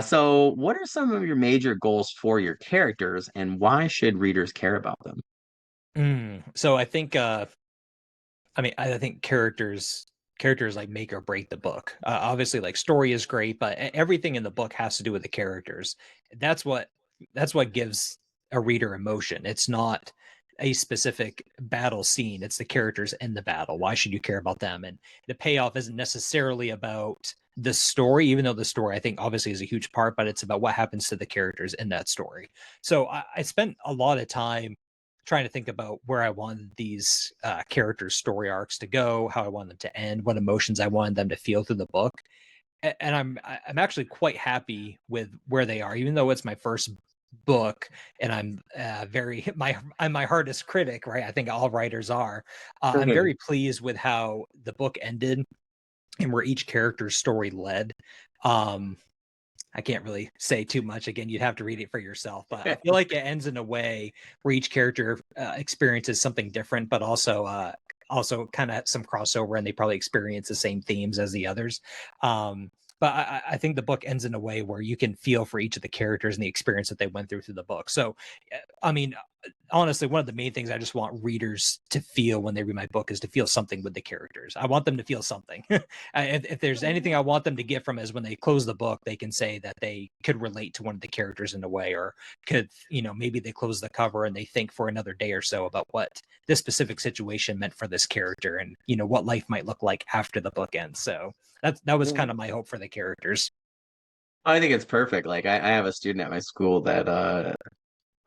So, what are some of your major goals for your characters, and why should readers care about them? So I think I think characters like make or break the book. Obviously like story is great, but everything in the book has to do with the characters. That's what that's what gives a reader emotion. It's not a specific battle scene, it's the characters in the battle. Why should you care about them? And the payoff isn't necessarily about the story, even though the story I think obviously is a huge part, but it's about what happens to the characters in that story. So I spent a lot of time trying to think about where I wanted these characters' story arcs to go, how I want them to end, what emotions I wanted them to feel through the book. And I'm actually quite happy with where they are, even though it's my first book, and I'm very I'm my hardest critic, right? I think all writers are. I'm very pleased with how the book ended and where each character's story led. Um, I can't really say too much. Again, you'd have to read it for yourself. But I feel like it ends in a way where each character experiences something different, but also kind of some crossover, and they probably experience the same themes as the others. But I think the book ends in a way where you can feel for each of the characters and the experience that they went through the book. So, I mean, honestly, one of the main things I just want readers to feel when they read my book is to feel something with the characters. I want them to feel something. If there's anything I want them to get from it is when they close the book, they can say that they could relate to one of the characters in a way, or could, maybe they close the cover and they think for another day or so about what this specific situation meant for this character, and what life might look like after the book ends. So that was kind of my hope for the characters. I think it's perfect. Like I have a student at my school that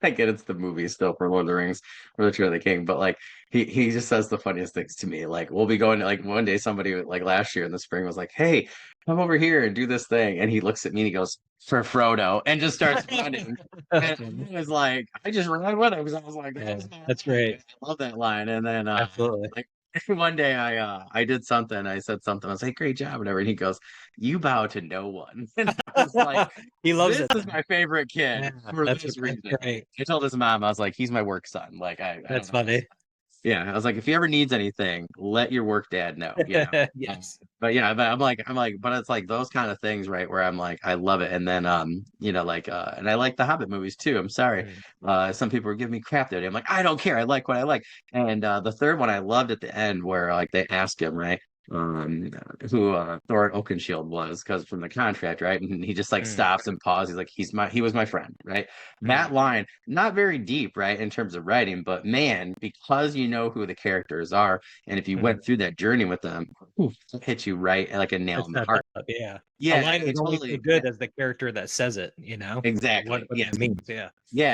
I get it's the movie still for Lord of the Rings or the Return of the King, but like he just says the funniest things to me. Like we'll be going to, like one day somebody like last year in the spring was like, "Hey, come over here and do this thing," and he looks at me and he goes, "For Frodo," and just starts running. And I was like, I just ran with him because I was like, Yeah, "That's my that's line. great. I love that line." And then Absolutely. like one day I did something, I said something, I was like, "Great job," whatever, and he goes, "You bow to no one," and I was like, He loves this it is then. my favorite kid Yeah, for that's this that's reason. great. I told his mom, I was like, he's my work son. Like, I don't That's know how else. funny. Yeah, I was like, if he ever needs anything, let your work dad know. Yes. But but I'm like, but it's like those kind of things, right? Where I'm like, I love it. And then, like, and I like the Hobbit movies too. I'm sorry. Mm, Some people were giving me crap the other day. I'm like, I don't care. I like what I like. And the third one I loved at the end where like they ask him, right? um who Thorin Oakenshield was, because from the contract, right? And he just like mm, stops and pauses. He's like, he was my friend, right? That mm, line, not very deep, right, in terms of writing, but man, because you know who the characters are, and if you mhm. went through that journey with them, oof, it hit you right like a nail It in the sets heart. up, yeah. A Yeah, line it is only so totally, yeah, good as the character that says it, what exactly. what Yeah, that means, yeah. yeah.